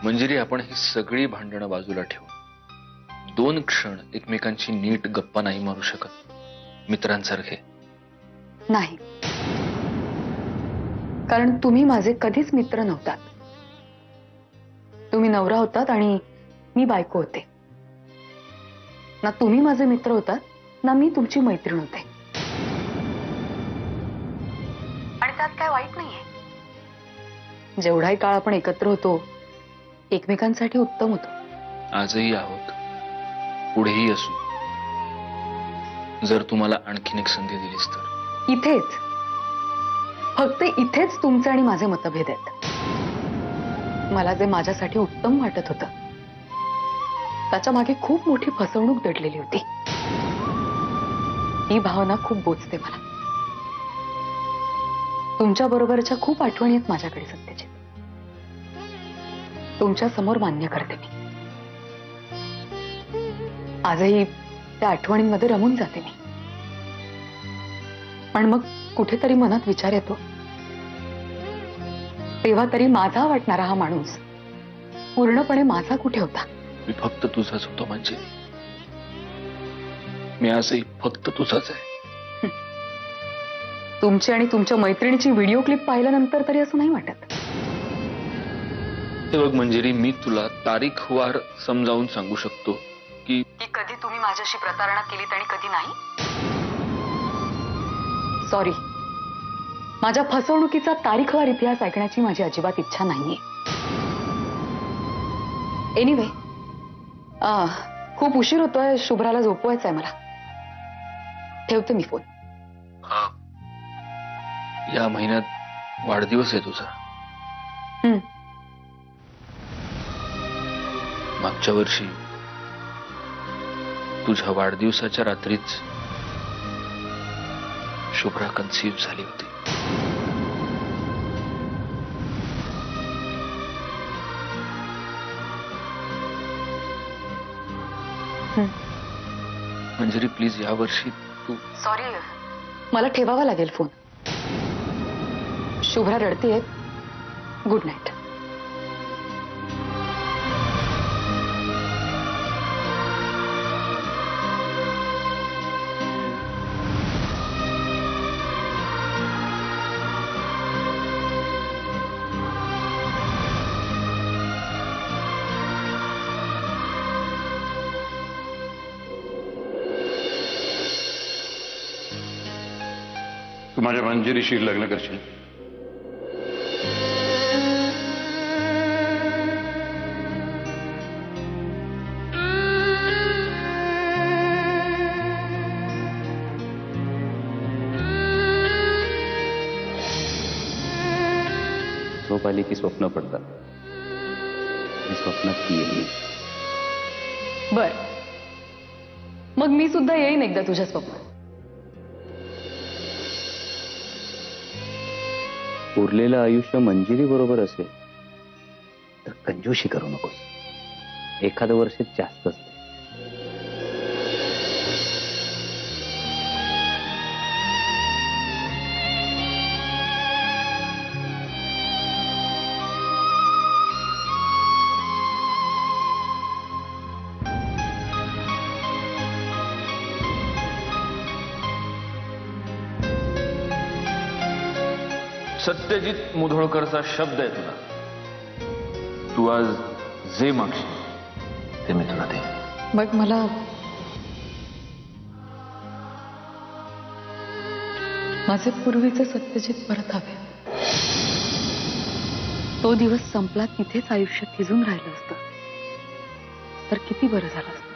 मंजिरी, आपण ही सगळी भांडणं बाजूला ठेवू 2 क्षण एकमेकांची नीट गप्पा नाही मारू शकत मित्रांसारखे? नाही, कारण तुम्ही माझे कधीच मित्र नव्हतात. तुम्ही नवरा होतात आणि मी बायको होते. ना तुम्ही माझे मित्र होतात ना मी तुमची मैत्रीण होते. आणि त्यात काय वाईट नाहीये. जेवढाही काळ आपण एकत्र होतो एकमेकांसाठी उत्तम होतो. आजही आहोत, पुढेही असू, जर तुम्हाला आणखीन एक संधी दिलीस तर. इथेच, फक्त इथेच तुमचे आणि माझे मतभेद आहेत. मला जे माझ्यासाठी उत्तम वाटत होतं त्याच्या मागे खूप मोठी फसवणूक दडलेली होती. ही भावना खूप बोचते मला. तुमच्या बरोबरच्या खूप आठवणी आहेत माझ्याकडे सत्याची. तुमच्या समोर मान्य करते मी. आजही त्या आठवणींमध्ये रमून जाते मी. पण मग कुठेतरी मनात विचार येतो, तेव्हा तरी माझा वाटणारा हा माणूस पूर्णपणे माझा कुठे होता? मी फक्त तुझाच होतो म्हणजे. मी आजही फक्त तुझाच आहे. तुमची आणि तुमच्या मैत्रिणीची व्हिडिओ क्लिप पाहिल्यानंतर तरी असं नाही वाटत. हे बघ मंजिरी, मी तुला तारीखवार समजावून सांगू शकतो की कधी तुम्ही माझ्याशी प्रतारणा केलीत आणि कधी नाही. सॉरी, माझ्या फसवणुकीचा तारीखवार इतिहास ऐकण्याची माझी अजिबात इच्छा नाहीये. एनिवे, खूप उशीर होतोय. शुभ्राला झोपवायचंय मला. ठेवते मी फोन. या महिन्यात वाढदिवस आहे तुझा. मागच्या वर्षी तुझ्या वाढदिवसाच्या रात्रीच शुभ्रा कन्सीव्ह झाली होती. मंजिरी प्लीज, या वर्षी तू. सॉरी, मला ठेवावा लागेल फोन. शुभ्रा रडतीये. Good night. तू माझ्या मंजिरीशी लग्न करशील? झोप आली की स्वप्न पडतात. स्वप्नात ती येईल. बर, मग मी सुद्धा येईन एकदा तुझ्या स्वप्नात. उरलेलं आयुष्य मंजिरी बरोबर असेल तर कंजूशी करू नकोस. एखादं वर्ष जास्त असते. सत्यजित मुधोळकरचा शब्द आहे तुला. तू आज जे मागशील ते मी तुला दे. मग मला माझे पूर्वीचे सत्यजित परत हवे. तो दिवस संपला, तिथेच आयुष्य थिजून राहिलं असतं तर किती बरं झालं असतं.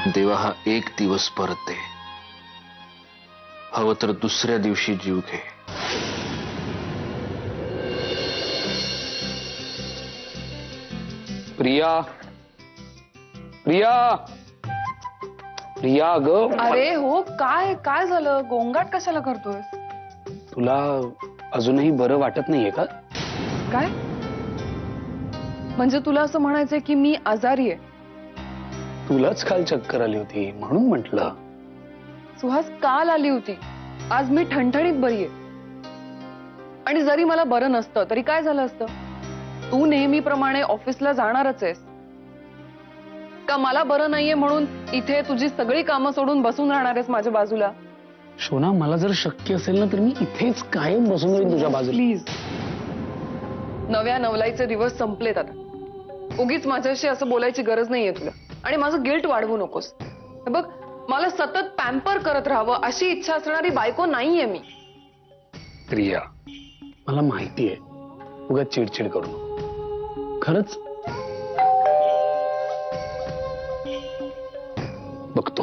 देवा हा एक दिवस परत दे, हवं तर दुसऱ्या दिवशी जीव घे. प्रिया, प्रिया, प्रिया ग. अरे हो, काय काय झालं? गोंगाट कशाला करतोय? तुला अजूनही बरं वाटत नाहीये का? काय म्हणजे तुला असं म्हणायचंय की मी आजारी आहे? तुलाच काल चक्कर आली होती म्हणून म्हटलं. सुहास, काल आली होती, आज मी ठणठणीत बरी आहे. आणि जरी मला बरं नसतं तरी काय झालं असतं? तू नेहमीप्रमाणे ऑफिसला जाणारच आहेस का? मला बरं नाहीये म्हणून इथे तुझी सगळी कामं सोडून बसून राहणार आहेस माझ्या बाजूला? शोना, मला जर शक्य असेल ना तर मी इथेच कायम बसून राहीन तुझ्या बाजूला. प्लीज. नव्या नवलाईचे दिवस संपलेत आता. उगीच माझ्याशी असं बोलायची गरज नाहीये तुला. आणि माझं गिल्ट वाढवू नकोस. हे बघ, मला सतत पॅम्पर करत राहावं अशी इच्छा असणारी बायको नाहीये मी. प्रिया, मला माहितीये उगाच चिडचिड करू नको. खरंच बघतो.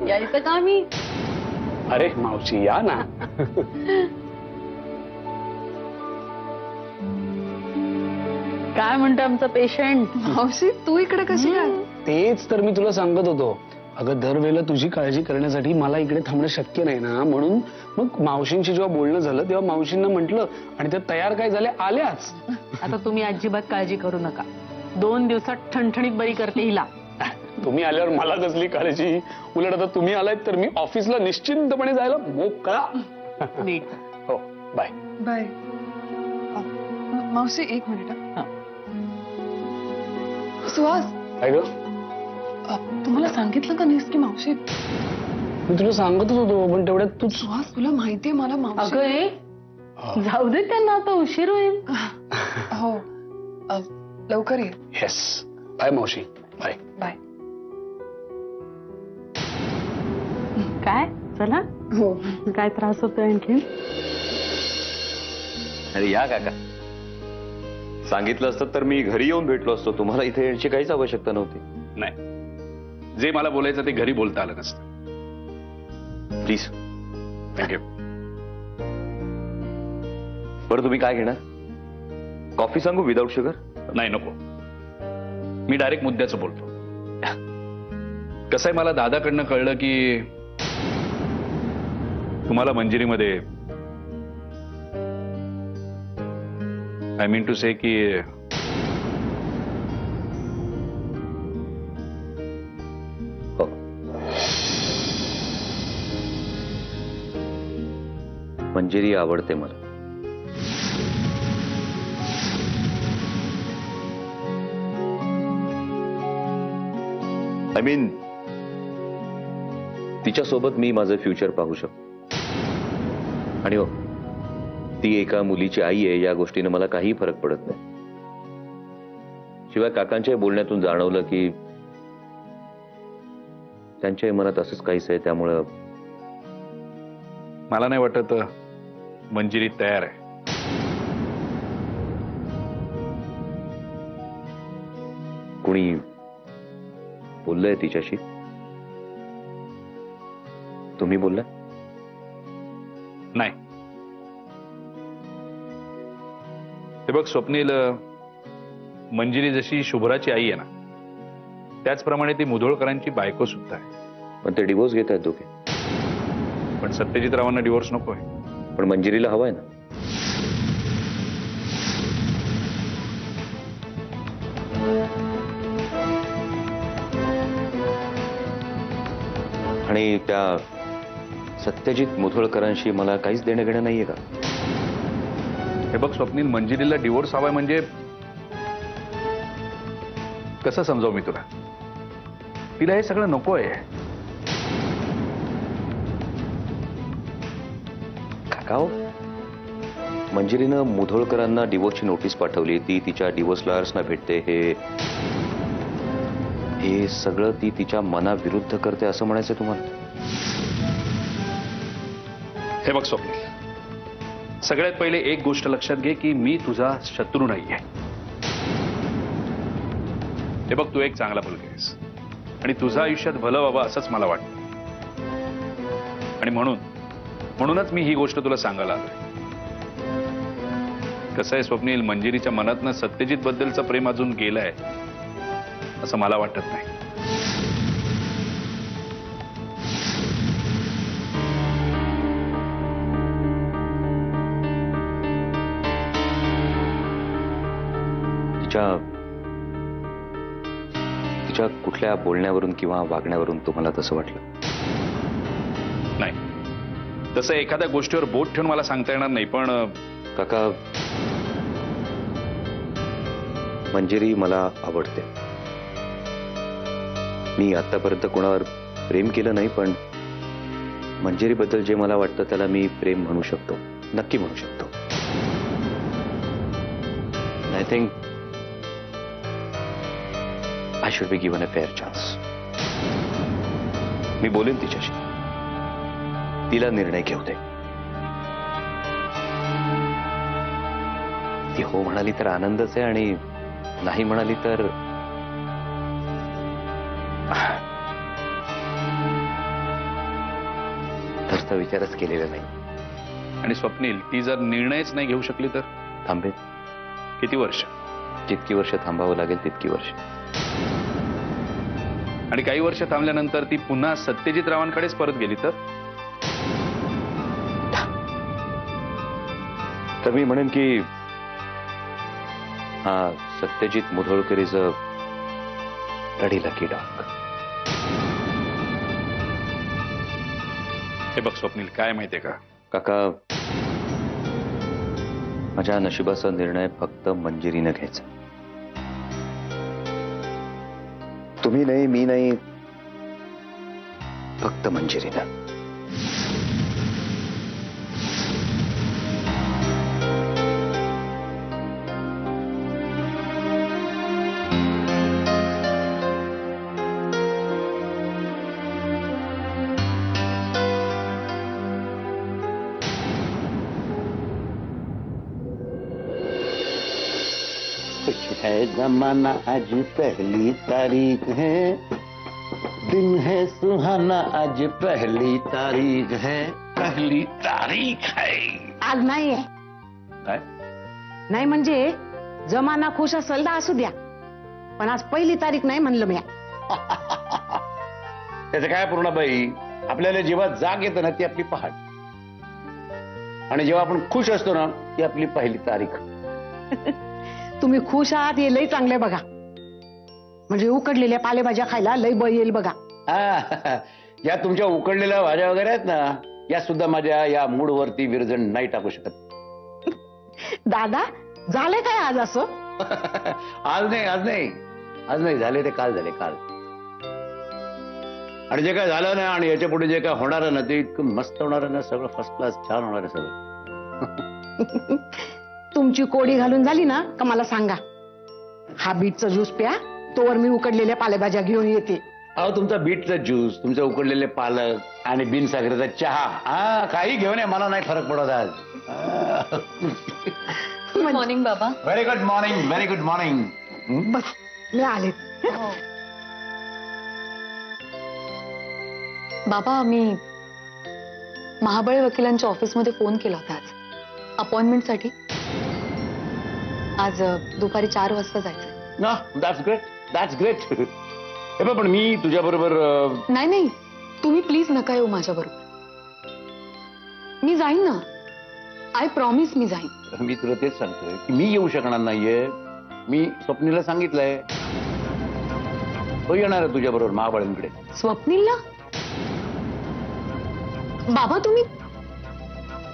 यायचं का मी? अरे मावशी, या ना. काय म्हणतो आमचं पेशंट? मावशी, तू इकडे कशी काय? तेच तर मी तुला सांगत होतो. अगं, दरवेळेला तुझी काळजी करण्यासाठी मला इकडे थांबणं शक्य नाही ना, म्हणून मग मावशींशी जेव्हा बोलणं झालं तेव्हा मावशींना म्हटलं आणि त्या तयार काय झाल्या, आल्याच. आता तुम्ही अजिबात काळजी करू नका. 2 दिवसात ठणठणीत बरी करते हिला. तुम्ही आल्यावर मला कसली काळजी? उलट आता तुम्ही आलात तर मी ऑफिसला निश्चिंतपणे जायला मोकळा. नीट. हो, बाय. बाय. मावशी, एक मिनिट. सुहास, काय ग? तुम्हाला सांगितलं का नाहीस की मावशी? मी तुला सांगतच होतो, पण तेवढ्यात तू. सुहास, तुला माहितीये मला मावशी. अगं ए, जाऊ दे त्यांना, आता उशीर होईल. हो, लवकर ये. येस. बाय मावशी. बाय. बाय. काय चला, हो. काय त्रास होतोय आणखी? अरे या काका, सांगितलं असतं तर मी घरी येऊन भेटलो असतो. तुम्हाला इथे यायची काहीच आवश्यकता नव्हती. नाही, जे मला बोलायचं ते घरी बोलता आलं नसतं. प्लीज. थँक्यू. बरं, तुम्ही काय घेणार? कॉफी सांगू विदाऊट शुगर? नाही, नको. मी डायरेक्ट मुद्द्याचं बोलतो. कसं आहे, मला दादाकडनं कळलं की तुम्हाला मंजिरीमध्ये, आय मीन टू से की हो. मंजिरी आवडते मला. आय मीन, तिच्यासोबत मी माझं फ्युचर पाहू शकतो. आणि हो, ती एका मुलीची आई आहे या गोष्टीने मला काही फरक पडत नाही. शिवाय काकांच्या बोलण्यातून जाणवलं की त्यांच्याही मनात असंच काहीच आहे. त्यामुळं मला नाही वाटत मंजिरी तयार आहे. कुणी बोललंय तिच्याशी? तुम्ही बोलला? नाही. हे बघ स्वप्नील, मंजिरी जशी शुभ्राची आई आहे ना, त्याचप्रमाणे ती मुधोळकरांची बायको सुद्धा आहे. पण ते डिवोर्स घेत आहेत दोघे. पण सत्यजित रावांना डिवोर्स नको आहे. पण मंजिरीला हवाय ना. आणि त्या सत्यजित मुधोळकरांशी मला काहीच देणं घेणं नाहीये का? हे बघ स्वप्नील, मंजिरीला डिवोर्स हवाय म्हणजे कसं समजावं मी तुला? तिला हे सगळं नको आहे. काका हो, मंजिरीनं मुधोळकरांना डिवोर्सची नोटीस पाठवली. ती तिच्या डिवोर्स लॉयर्सना भेटते. हे सगळं ती तिच्या मनाविरुद्ध करते असं म्हणायचं तुम्हाला? हे बघ स्वप्नील, सगळ्यात पहिले एक गोष्ट लक्षात घे की मी तुझा शत्रू नाहीये. हे बघ, तू एक चांगला मुलगा आहेस आणि तुझं आयुष्यात भलं व्हावं असंच मला वाटतं. आणि म्हणूनच मी ही गोष्ट तुला सांगायला आलोय. कसं आहे स्वप्नील, मंजिरीच्या मनातनं सत्यजित बद्दलचं प्रेम अजून गेलंय असं मला वाटत नाही. तिच्या कुठल्या बोलण्यावरून किंवा वागण्यावरून तुम्हाला तसं वाटलं? नाही, तसं एखाद्या गोष्टीवर बोट ठेवून मला सांगता येणार नाही, पण काका, मंजिरी मला आवडते. मी आतापर्यंत कोणावर प्रेम केलं नाही, पण मंजिरीबद्दल जे मला वाटतं त्याला मी प्रेम म्हणू शकतो, नक्की म्हणू शकतो. I think I should be given a fair chance. मी बोलेन तिच्याशी, तिला निर्णय घेऊ दे. ती हो म्हणाली तर आनंदच आहे, आणि नाही म्हणाली तर तसा विचारच केलेला नाही. आणि स्वप्नील, ती जर निर्णयच नाही घेऊ शकली तर थांबेल. किती वर्ष? जितकी वर्ष थांबावं लागेल तितकी वर्ष. आणि काही वर्ष थांबल्यानंतर ती पुन्हा सत्यजित रावांकडेच परत गेली तर मी म्हणेन की हा Satyajit Mudholkar is a ruddy lucky dog. हे बघ स्वप्नील, काय माहितीये का काका, माझ्या नशिबाचा निर्णय फक्त मंजिरीनं घ्यायचा. तुम्ही नाही, मी नाही, फक्त मंजिरीनं. कुछ है जमाना आज पहली तारीख है, दिन है सुहाना आज पहली तारीख है, पहली तारीख है. आज नाहीये. काय? नाही म्हणजे जमाना खुश असेल तर असू द्या, पण आज पहिली तारीख नाही म्हणलं मी. त्याचं काय पूर्णाबाई, आपल्याला जेव्हा जाग येतं ना ती आपली पहाट, आणि जेव्हा आपण खुश असतो ना ती आपली पहिली तारीख. तुम्ही खुश आहात हे लई चांगले बघा, म्हणजे उकडलेल्या पालेभाज्या खायला लई बळ येईल बघा. या तुमच्या उकडलेल्या भाज्या वगैरे आहेत ना, या सुद्धा माझ्या या मूडवरती विरजण नाही टाकू शकत. दादा, झाले काय आज असं? आज नाही झाले, ते काल झाले, काल. आणि जे काय झालं ना, आणि याच्या पुढे जे काय होणार आहे ना, ते इतकं मस्त होणार आहे ना, सगळं फर्स्ट क्लास छान होणार आहे सगळं. तुमची कोडी घालून झाली ना का मला सांगा, हा बीटचा ज्यूस प्या, तोवर मी उकडलेल्या पालेभाज्या घेऊन येते. अहो, तुमचा बीटचा ज्यूस, तुमचे उकडलेले पालक आणि बिनसाखरेचा चहा, काही घेऊन ये, मला नाही फरक पडत आज. गुड मॉर्निंग बाबा. Very good morning, very good morning. बस मी आले. बाबा, मी महाबळे वकिलांच्या ऑफिसमध्ये फोन केला होता आज अपॉइंटमेंटसाठी. आज दुपारी 4 वाजता जायचंय. ना, दॅट्स ग्रेट, दॅट्स ग्रेट. हे बघ, पण मी तुझ्या बरोबर. नाही, तुम्ही प्लीज नका येऊ माझ्या बरोबर. मी जाईन ना, आय प्रॉमिस मी जाईन. मी तुला तेच सांगतोय की मी येऊ शकणार नाहीये. मी स्वप्नीला सांगितलंय, तो येणार आहे तुझ्या बरोबर महाबळींकडे. स्वप्नीलला? बाबा,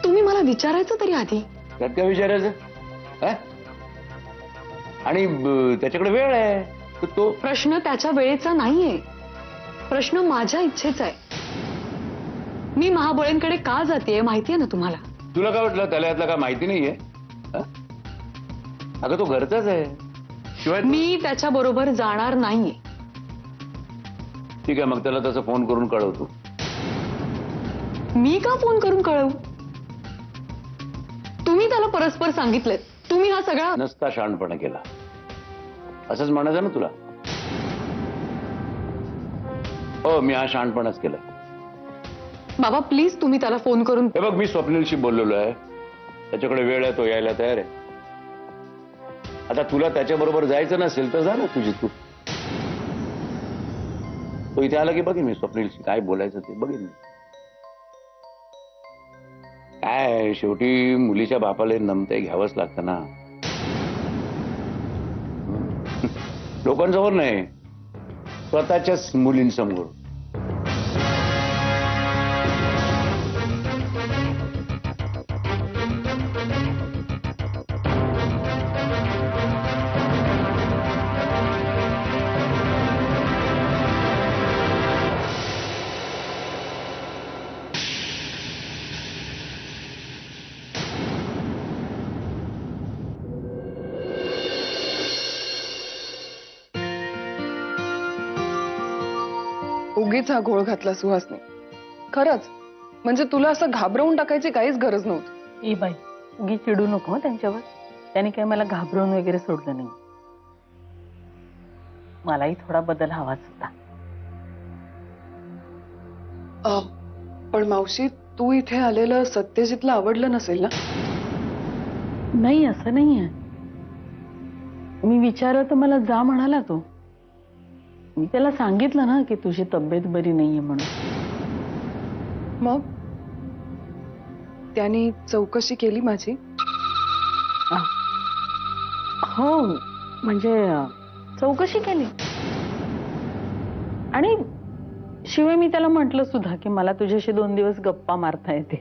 तुम्ही मला विचारायचं तरी आधी. त्यात काय विचारायचं? आणि त्याच्याकडे वेळ आहे, तर तो. प्रश्न त्याच्या वेळेचा नाहीये, प्रश्न माझ्या इच्छेचा आहे. मी महाबळेंकडे का जाते माहितीये ना तुम्हाला. तुला काय वाटलं त्याला यातलं काय माहिती नाहीये? अगं, तो घरचाच आहे. शिवाय मी त्याच्या बरोबर जाणार नाहीये. ठीक आहे, मग त्याला तसं फोन करून कळवतो. मी का फोन करून कळवू? तुम्ही त्याला परस्पर सांगितलंय, तुम्ही हा सगळा नसता शहाणपणा केला असंच म्हणायचं ना तुला. हो, मी हा शहाणपणाच केला. बाबा प्लीज तुम्ही त्याला फोन करून. हे बघ, मी स्वप्नीलशी बोललेलो आहे, त्याच्याकडे वेळ आहे, तो यायला तयार आहे. आता तुला त्याच्याबरोबर जायचं नसेल तर जा ना तुझी तू. तो इथे आला की बघेन मी स्वप्नीलशी काय बोलायचं ते बघेन मी. काय शेवटी मुलीच्या बापाला नमते घ्यावंच लागतं ना. लोकांसमोर नाही, स्वतःच्याच मुलींसमोर. उगीच हा घोळ घातला सुहासने. खरंच, म्हणजे तुला असं घाबरवून टाकायची काहीच गरज नव्हती. ए बाई, उगी चिडू नको हं त्यांच्यावर. त्याने काय मला घाबरवून वगैरे सोडलं नाही. मलाही थोडा बदल हवाच होता. पण मावशी, तू इथे आलेलं सत्यजितला आवडलं नसेल ना? नाही, असं नाहीये. मी विचारलं तर मला जा म्हणाला तो. मी त्याला सांगितलं ना की तुझी तब्येत बरी नाहीये म्हणून. मग त्यांनी चौकशी केली माझी? हो, म्हणजे चौकशी केली. आणि शिवाय मी त्याला म्हटलं सुद्धा की मला तुझ्याशी 2 दिवस गप्पा मारता येते.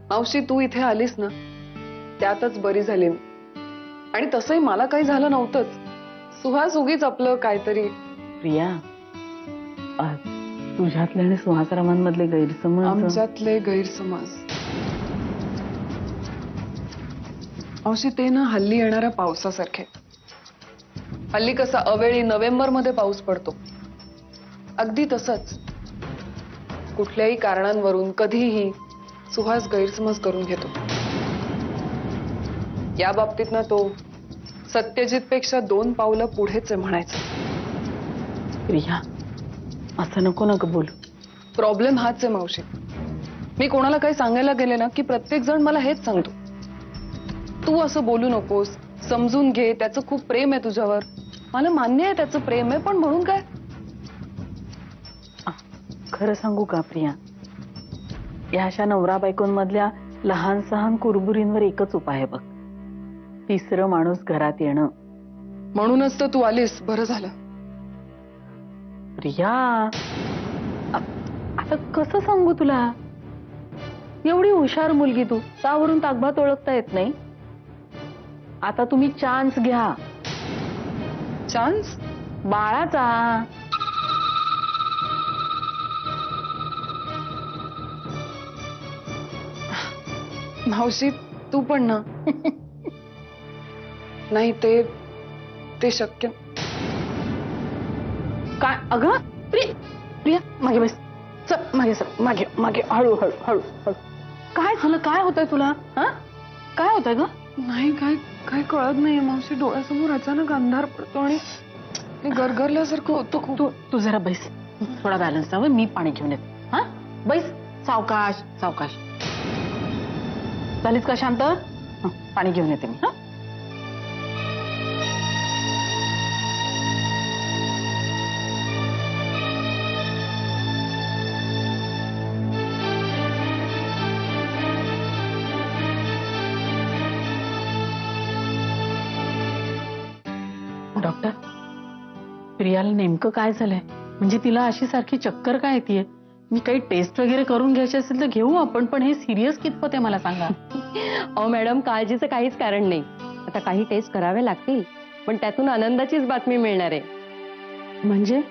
मावशी, तू इथे आलीस ना त्यातच बरी झाली मी. आणि तसंही मला काही झालं नव्हतंच. सुहास उगीच आपलं काहीतरी. प्रिया, तुझ्यातले आणि सुहासरावांमधले गैरसमज. आमच्यातले गैरसमज मावशी, ते ना हल्ली येणाऱ्या पावसासारखे. हल्ली कसा अवेळी नोव्हेंबर मध्ये पाऊस पडतो, अगदी तसंच कुठल्याही कारणांवरून कधीही सुहास गैरसमज करून घेतो. या बाबतीत ना तो सत्यजित पेक्षा 2 पावलं पुढेच आहे म्हणायचं. प्रिया, असं नको ना ग बोलू. प्रॉब्लेम हाच आहे मावशी. मी कोणाला काही सांगायला गेले ना की प्रत्येक जण मला हेच सांगतो, तू असं बोलू नकोस, समजून घे, त्याचं खूप प्रेम आहे तुझ्यावर. मला मान्य आहे त्याचं प्रेम आहे, पण म्हणून काय? खरं सांगू का प्रिया, या अशा नवरा बायकोंमधल्या लहान सहान कुरबुरींवर एकच उपाय आहे बघ. 3रं माणूस घरात येणं. म्हणूनच तर तू आलीस, बरं झालं. प्रिया, आता कसं सांगू तुला? एवढी हुशार मुलगी तू, सावरून ताकभात ओळखता येत नाही? आता तुम्ही चान्स घ्या. चान्स? बाळाचा. मावशी, तू पण ना. नाही, ते शक्य. काय अगं? प्रिया, मागे बस. चल मागे, सर मागे मागे, हळू हळू हळू हळू. काय झालं? काय होतंय तुला? हा, काय होतंय ग? नाही, काय कळत नाहीये मावशी. डोळ्यासमोर अचानक अंधार पडतो आणि गरगरल्यासारखं होतं. तू जरा बैस, थोडा बॅलन्स हवं. मी पाणी घेऊन येते. हा, बैस. सावकाश सावकाश. झालीच का शांत? पाणी घेऊन येते मी. हा, डॉक्टर, प्रियाला नेमकं काय झालंय? म्हणजे तिला अशी सारखी चक्कर काय येतेय? मी काही टेस्ट वगैरे करून घ्यायचे असेल तर घेऊ आपण, पण हे सिरियस कितपत आहे मला सांगा. अहो मॅडम, काळजीचं काहीच कारण नाही. आता काही टेस्ट करावे लागतील, पण त्यातून आनंदाचीच बातमी मिळणार आहे. म्हणजे?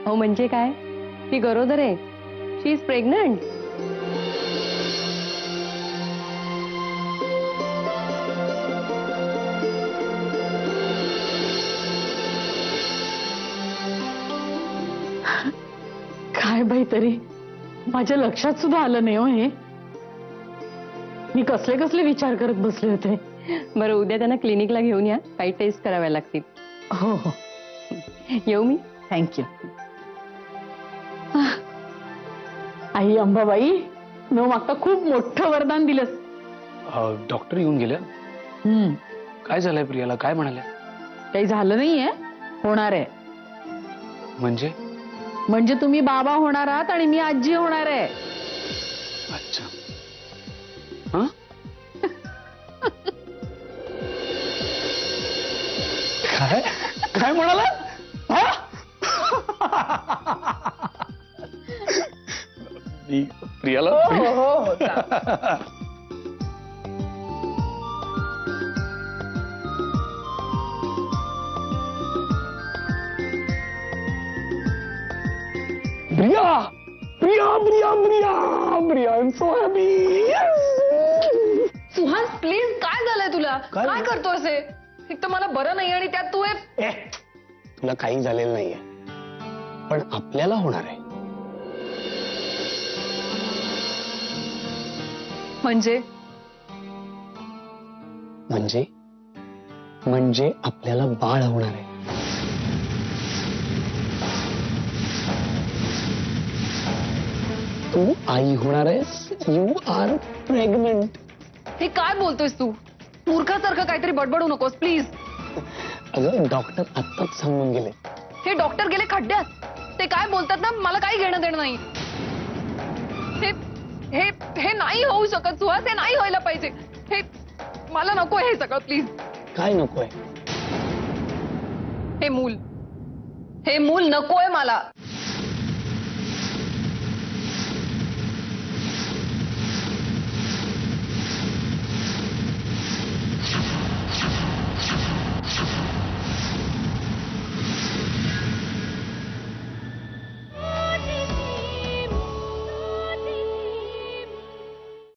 अहो म्हणजे काय, ती गरोदर आहे. शी इज प्रेग्नंट. काय बाई, तरी माझ्या लक्षात सुद्धा आलं नाही हो हे. मी कसले कसले विचार करत बसले होते. बरं उद्या त्यांना क्लिनिकला घेऊन या, काही टेस्ट कराव्या लागतील. हो हो येऊ मी? थँक्यू. आई अंबाबाई, न मागता खूप मोठं वरदान दिलंस. डॉक्टर येऊन गेल्या. काय झालंय प्रियाला, काय म्हणाल्या? काही झालं नाहीये, होणार आहे. म्हणजे तुम्ही बाबा होणार आहात आणि मी आजी होणार आहे. अच्छा. हा काय काय म्हणाला? प्रियाला Priya Priya Priya Priya Priya I am so happy. Suhas please, काय झालंय तुला? काय करतोयस हे? एक तर मला बरं नाही आणि त्यात तू हे. तुला काही झालेलं नाहीये, पण आपल्याला होणार आहे. म्हणजे म्हणजे म्हणजे आपल्याला बाळ होणार आहे. तू आई होणार आहेस. You are pregnant. हे काय बोलतोयस तू? मूर्खासारखं काहीतरी बडबडू नकोस प्लीज. अगं डॉक्टर आत्ताच सांगून गेले. हे डॉक्टर गेले खड्ड्यात. ते काय बोलतात ना, मला काही घेणं देणं नाही. हे हे हे नाही होऊ शकत सुहास, हे नाही व्हायला पाहिजे. हे मला नकोय हे सगळं प्लीज. काय नकोय? हे मूल नकोय मला.